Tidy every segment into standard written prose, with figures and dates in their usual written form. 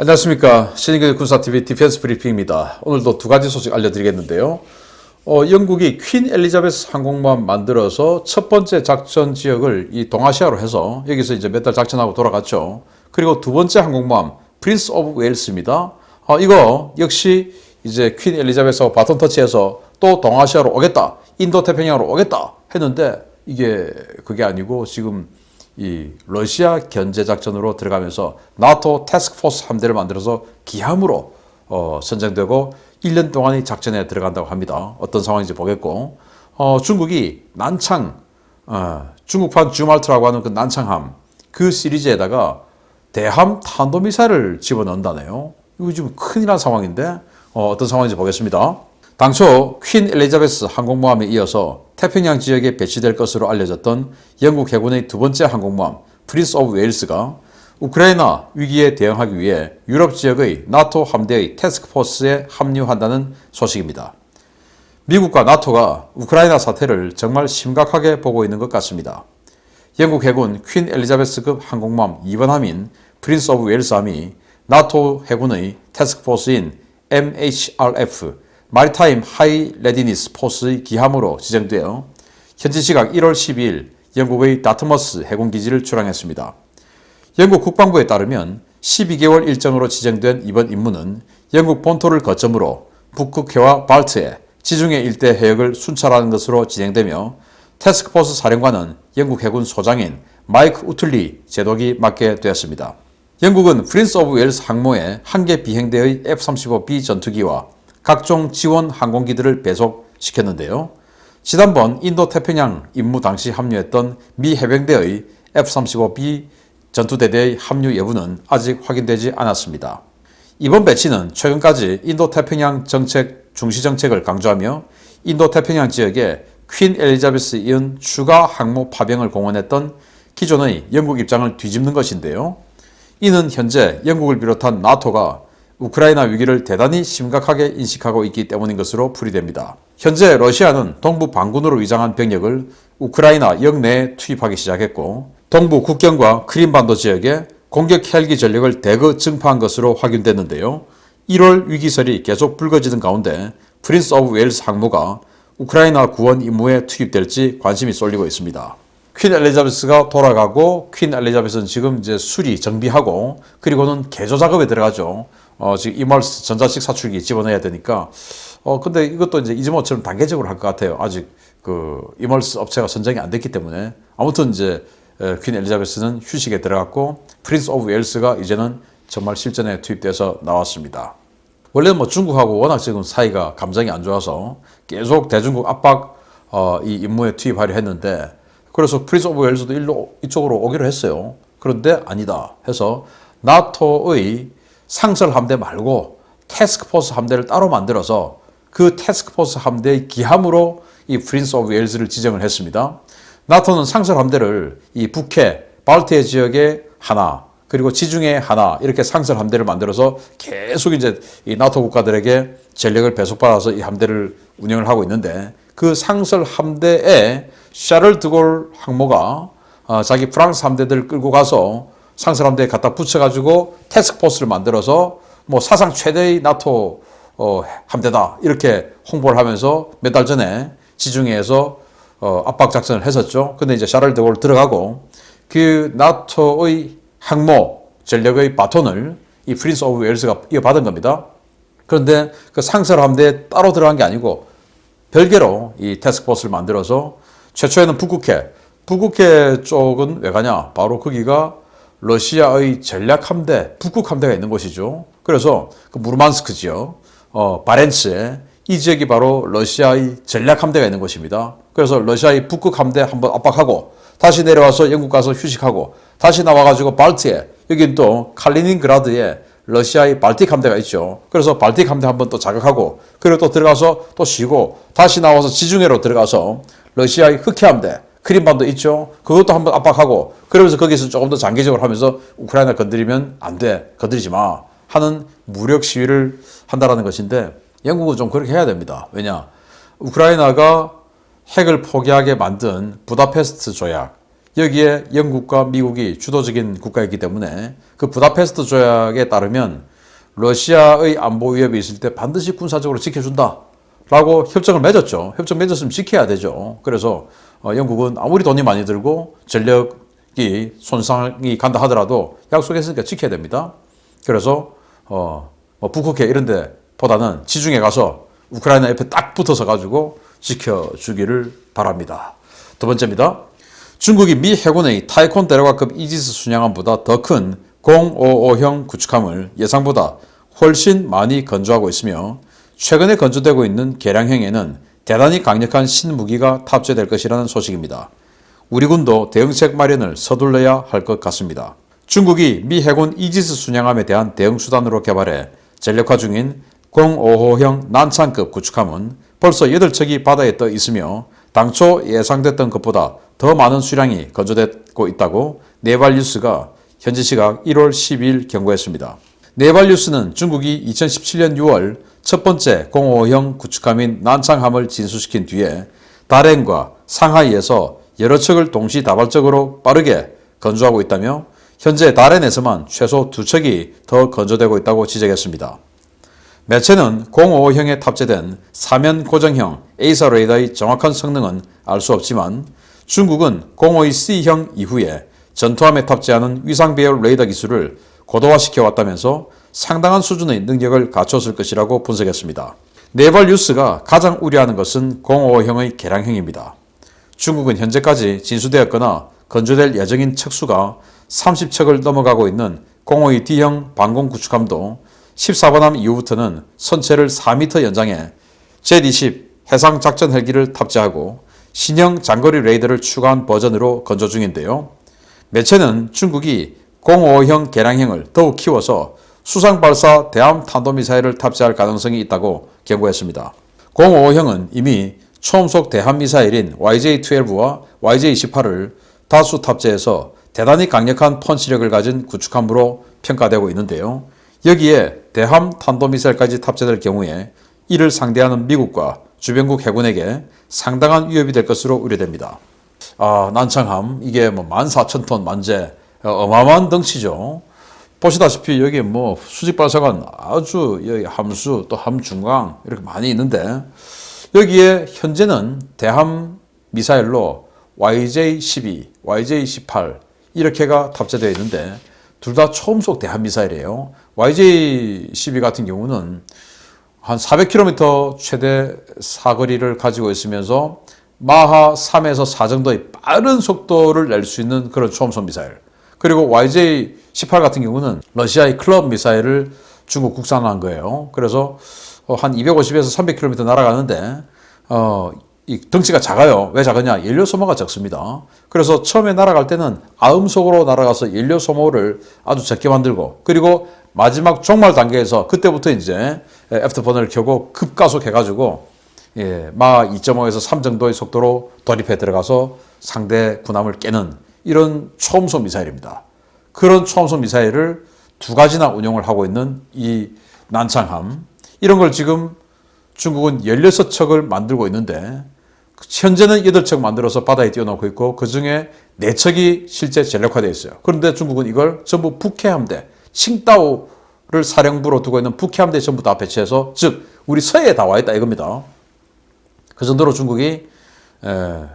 안녕하십니까. 신인교육 군사TV 디펜스 브리핑입니다. 오늘도 두 가지 소식 알려드리겠는데요. 영국이 퀸 엘리자베스 항공모함 만들어서 첫 번째 작전 지역을 이 동아시아로 해서 여기서 이제 몇 달 작전하고 돌아갔죠. 그리고 두 번째 항공모함 프린스 오브 웨일스입니다. 이거 역시 이제 퀸 엘리자베스하고 바톤 터치해서 또 동아시아로 오겠다, 인도 태평양으로 오겠다 했는데 이게 그게 아니고 지금 이 러시아 견제 작전으로 들어가면서 나토 태스크포스 함대를 만들어서 기함으로 선정되고 1년 동안의 작전에 들어간다고 합니다. 어떤 상황인지 보겠고, 중국이 난창, 중국판 주말트라고 하는 그 난창함, 그 시리즈에다가 대함 탄도미사일을 집어넣는다네요. 이거 지금 큰일 난 상황인데 어떤 상황인지 보겠습니다. 당초 퀸 엘리자베스 항공모함에 이어서 태평양 지역에 배치될 것으로 알려졌던 영국 해군의 두 번째 항공모함 프린스 오브 웨일스가 우크라이나 위기에 대응하기 위해 유럽 지역의 나토 함대의 태스크포스에 합류한다는 소식입니다. 미국과 나토가 우크라이나 사태를 정말 심각하게 보고 있는 것 같습니다. 영국 해군 퀸 엘리자베스급 항공모함 2번 함인 프린스 오브 웨일스함이 나토 해군의 태스크포스인 MHRF 마리타임 하이 레디니스 포스의 기함으로 지정되어 현지 시각 1월 12일 영국의 다트머스 해군기지를 출항했습니다. 영국 국방부에 따르면 12개월 일정으로 지정된 이번 임무는 영국 본토를 거점으로 북극해와 발트해, 지중해 일대 해역을 순찰하는 것으로 진행되며 태스크포스 사령관은 영국 해군 소장인 마이크 우틀리 제독이 맡게 되었습니다. 영국은 프린스 오브 웨일스 항모에 한 개 비행대의 F-35B 전투기와 각종 지원 항공기들을 배속시켰는데요. 지난번 인도 태평양 임무 당시 합류했던 미 해병대의 F-35B 전투대대의 합류 여부는 아직 확인되지 않았습니다. 이번 배치는 최근까지 인도 태평양 정책 중시 정책을 강조하며 인도 태평양 지역에 퀸 엘리자베스에 이은 추가 항모 파병을 공언했던 기존의 영국 입장을 뒤집는 것인데요. 이는 현재 영국을 비롯한 나토가 우크라이나 위기를 대단히 심각하게 인식하고 있기 때문인 것으로 풀이됩니다. 현재 러시아는 동부 반군으로 위장한 병력을 우크라이나 영내에 투입하기 시작했고, 동부 국경과 크림반도 지역에 공격 헬기 전력을 대거 증파한 것으로 확인됐는데요. 1월 위기설이 계속 불거지는 가운데 프린스 오브 웨일스 항모가 우크라이나 구원 임무에 투입될지 관심이 쏠리고 있습니다. 퀸 엘리자베스가 돌아가고, 퀸 엘리자베스는 지금 이제 수리 정비하고, 그리고는 개조 작업에 들어가죠. 지금 이멀스 전자식 사출기 집어넣어야 되니까. 근데 이것도 이제 이즈모처럼 단계적으로 할 것 같아요. 아직 그 이멀스 업체가 선정이 안 됐기 때문에. 아무튼 이제 퀸 엘리자베스는 휴식에 들어갔고, 프린스 오브 웨일스가 이제는 정말 실전에 투입돼서 나왔습니다. 원래는 뭐 중국하고 워낙 지금 사이가 감정이 안 좋아서 계속 대중국 압박 이 임무에 투입하려 했는데, 그래서 프린스 오브 웨일스도 이쪽으로 오기로 했어요. 그런데 아니다 해서 나토의 상설 함대 말고 태스크포스 함대를 따로 만들어서 그 태스크포스 함대의 기함으로 이 프린스 오브 웨일스를 지정을 했습니다. 나토는 상설 함대를 이 북해, 발트해 지역에 하나, 그리고 지중해에 하나, 이렇게 상설 함대를 만들어서 계속 이제 이 나토 국가들에게 전력을 배속받아서 이 함대를 운영을 하고 있는데, 그 상설 함대에 샤를 드골 항모가 자기 프랑스 함대들을 끌고 가서 상설 함대에 갖다 붙여가지고 태스크포스를 만들어서 뭐 사상 최대의 나토 함대다, 이렇게 홍보를 하면서 몇 달 전에 지중해에서 압박 작전을 했었죠. 근데 이제 샤를 드골 들어가고 그 나토의 항모 전력의 바톤을 이 프린스 오브 웨일스가 이어받은 겁니다. 그런데 그 상설 함대에 따로 들어간 게 아니고 별개로 이 태스크포스를 만들어서 최초에는 북극해 쪽은 왜 가냐? 바로 거기가 러시아의 전략함대, 북극함대가 있는 곳이죠. 그래서 그 무르만스크 지역, 바렌츠에 이 지역이 바로 러시아의 전략함대가 있는 곳입니다. 그래서 러시아의 북극함대 한번 압박하고 다시 내려와서 영국 가서 휴식하고 다시 나와가지고 발트에, 여긴 또 칼리닝그라드에 러시아의 발틱 함대가 있죠. 그래서 발틱 함대 한번 또 자극하고, 그리고 또 들어가서 또 쉬고 다시 나와서 지중해로 들어가서 러시아의 흑해 함대, 크림반도 있죠. 그것도 한번 압박하고, 그러면서 거기서 조금 더 장기적으로 하면서 우크라이나 건드리면 안 돼, 건드리지 마 하는 무력 시위를 한다라는 것인데, 영국은 좀 그렇게 해야 됩니다. 왜냐? 우크라이나가 핵을 포기하게 만든 부다페스트 조약, 여기에 영국과 미국이 주도적인 국가이기 때문에 그 부다페스트 조약에 따르면 러시아의 안보 위협이 있을 때 반드시 군사적으로 지켜준다 라고 협정을 맺었죠. 협정 맺었으면 지켜야 되죠. 그래서 영국은 아무리 돈이 많이 들고 전력이 손상이 간다 하더라도 약속했으니까 지켜야 됩니다. 그래서 북극해 이런 데 보다는 지중해 가서 우크라이나 옆에 딱 붙어서 가지고 지켜주기를 바랍니다. 두 번째입니다. 중국이 미 해군의 타이콘 대륙급 이지스 순양함보다 더 큰 055형 구축함을 예상보다 훨씬 많이 건조하고 있으며 최근에 건조되고 있는 개량형에는 대단히 강력한 신무기가 탑재될 것이라는 소식입니다. 우리 군도 대응책 마련을 서둘러야 할 것 같습니다. 중국이 미 해군 이지스 순양함에 대한 대응 수단으로 개발해 전력화 중인 055형 난창급 구축함은 벌써 8척이 바다에 떠 있으며 당초 예상됐던 것보다 더 많은 수량이 건조되고 있다고 네발뉴스가 현지 시각 1월 12일 경고했습니다. 네발뉴스는 중국이 2017년 6월 첫 번째 055형 구축함인 난창함을 진수시킨 뒤에 다롄과 상하이에서 여러 척을 동시다발적으로 빠르게 건조하고 있다며 현재 다롄에서만 최소 2척이 더 건조되고 있다고 지적했습니다. 매체는 055형에 탑재된 사면 고정형 에이사 레이더의 정확한 성능은 알 수 없지만 중국은 052C형 이후에 전투함에 탑재하는 위상 배열 레이더 기술을 고도화시켜 왔다면서 상당한 수준의 능력을 갖췄을 것이라고 분석했습니다. 네발뉴스가 가장 우려하는 것은 055형의 개량형입니다. 중국은 현재까지 진수되었거나 건조될 예정인 척수가 30척을 넘어가고 있는 052D형 방공 구축함도 14번함 이후부터는 선체를 4m 연장해 Z-20 해상 작전 헬기를 탑재하고 신형 장거리 레이더를 추가한 버전으로 건조 중인데요. 매체는 중국이 055형 개량형을 더욱 키워서 수상 발사 대함 탄도미사일을 탑재할 가능성이 있다고 경고했습니다. 055형은 이미 초음속 대함 미사일인 YJ-12와 YJ-28을 다수 탑재해서 대단히 강력한 펀치력을 가진 구축함으로 평가되고 있는데요. 여기에 대함 탄도미사일까지 탑재될 경우에 이를 상대하는 미국과 주변국 해군에게 상당한 위협이 될 것으로 우려됩니다. 난창함 이게 14,000톤 만재 어마어마한 덩치죠. 보시다시피 여기 수직 발사관 아주 여기 함수 또 함중강 이렇게 많이 있는데 여기에 현재는 대함 미사일로 YJ-12, YJ-18 이렇게가 탑재되어 있는데 둘 다 초음속 대함 미사일이에요. YJ-12 같은 경우는 한 400km 최대 사거리를 가지고 있으면서 마하 3에서 4 정도의 빠른 속도를 낼 수 있는 그런 초음속 미사일. 그리고 YJ-18 같은 경우는 러시아의 클럽 미사일을 중국 국산화한 거예요. 그래서 한 250에서 300km 날아가는데 이 덩치가 작아요. 왜 작으냐? 연료 소모가 적습니다. 그래서 처음에 날아갈 때는 아음속으로 날아가서 연료 소모를 아주 적게 만들고 그리고 마지막 종말 단계에서 그때부터 이제 애프터버너를 켜고 급가속해가지고 마하 2.5에서 3 정도의 속도로 돌입해 들어가서 상대 군함을 깨는 이런 초음속 미사일입니다. 그런 초음속 미사일을 2가지나 운용을 하고 있는 이 난창함 이런 걸 지금 중국은 16척을 만들고 있는데 현재는 8척 만들어서 바다에 띄워놓고 있고 그중에 4척이 실제 전력화되어 있어요. 그런데 중국은 이걸 전부 북해함대, 칭다오를 사령부로 두고 있는 북해함대 전부 다 배치해서 즉 우리 서해에 다 와 있다 이겁니다. 그 정도로 중국이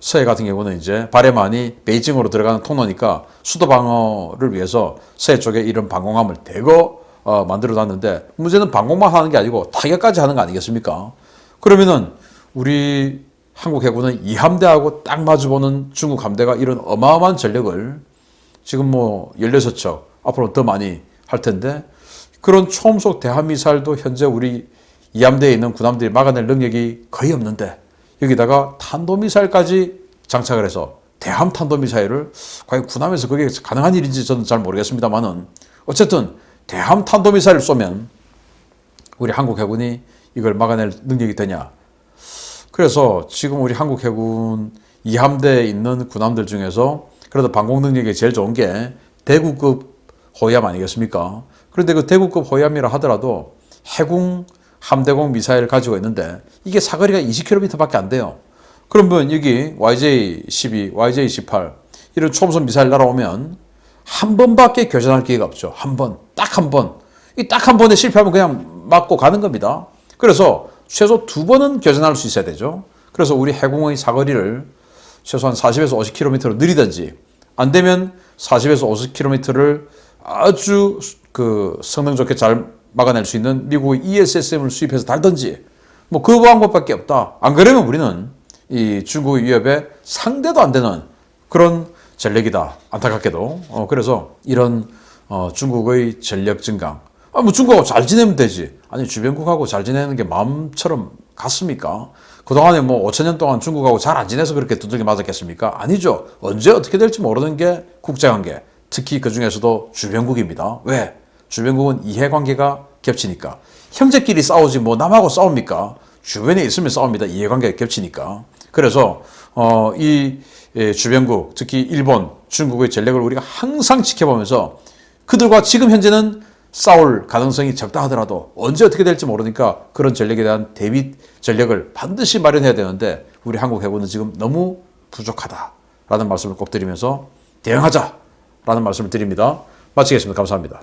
서해 같은 경우는 이제 바레만이 베이징으로 들어가는 통로니까 수도 방어를 위해서 서해 쪽에 이런 방공함을 대거 만들어 놨는데 문제는 방공만 하는 게 아니고 타격까지 하는 거 아니겠습니까? 그러면은 우리 한국 해군은 이 함대하고 딱 마주보는 중국 함대가 이런 어마어마한 전력을 지금 16척 앞으로 더 많이 할 텐데 그런 초음속 대함미사일도 현재 우리 이 함대에 있는 군함들이 막아낼 능력이 거의 없는데 여기다가 탄도미사일까지 장착을 해서 대함 탄도미사일을 과연 군함에서 그게 가능한 일인지 저는 잘 모르겠습니다만은 어쨌든 대함 탄도미사일을 쏘면 우리 한국 해군이 이걸 막아낼 능력이 되냐. 그래서 지금 우리 한국 해군 이 함대에 있는 군함들 중에서 그래도 방공 능력이 제일 좋은 게 대구급 호위함 아니겠습니까? 그런데 그 대구급 호위함이라 하더라도 해군 함대공 미사일을 가지고 있는데 이게 사거리가 20km밖에 안 돼요. 그러면 여기 YJ-12, YJ-18 이런 초음속 미사일 날아오면 한 번밖에 교전할 기회가 없죠. 한 번, 딱 한 번. 이 딱 한 번에 실패하면 그냥 맞고 가는 겁니다. 그래서 최소 2번은 교전할 수 있어야 되죠. 그래서 우리 해공의 사거리를 최소한 40에서 50km로 느리든지 안 되면 40에서 50km를 아주 그 성능 좋게 잘 막아낼 수 있는 미국의 ESSM을 수입해서 달든지 뭐 그 방법밖에 없다. 안 그러면 우리는 이 중국의 위협에 상대도 안 되는 그런 전력이다. 안타깝게도. 그래서 이런 중국의 전력 증강. 뭐 중국하고 잘 지내면 되지. 아니 주변국하고 잘 지내는 게 마음처럼 같습니까? 그동안에 뭐 5천 년 동안 중국하고 잘 안 지내서 그렇게 두들겨 맞았겠습니까? 아니죠. 언제 어떻게 될지 모르는 게 국제관계. 특히 그 중에서도 주변국입니다. 왜? 주변국은 이해관계가 겹치니까. 형제끼리 싸우지 뭐 남하고 싸웁니까? 주변에 있으면 싸웁니다. 이해관계가 겹치니까. 그래서 이 주변국, 특히 일본, 중국의 전력을 우리가 항상 지켜보면서 그들과 지금 현재는 싸울 가능성이 적다 하더라도 언제 어떻게 될지 모르니까 그런 전력에 대한 대비 전력을 반드시 마련해야 되는데 우리 한국 해군은 지금 너무 부족하다라는 말씀을 꼭 드리면서 대응하자라는 말씀을 드립니다. 마치겠습니다. 감사합니다.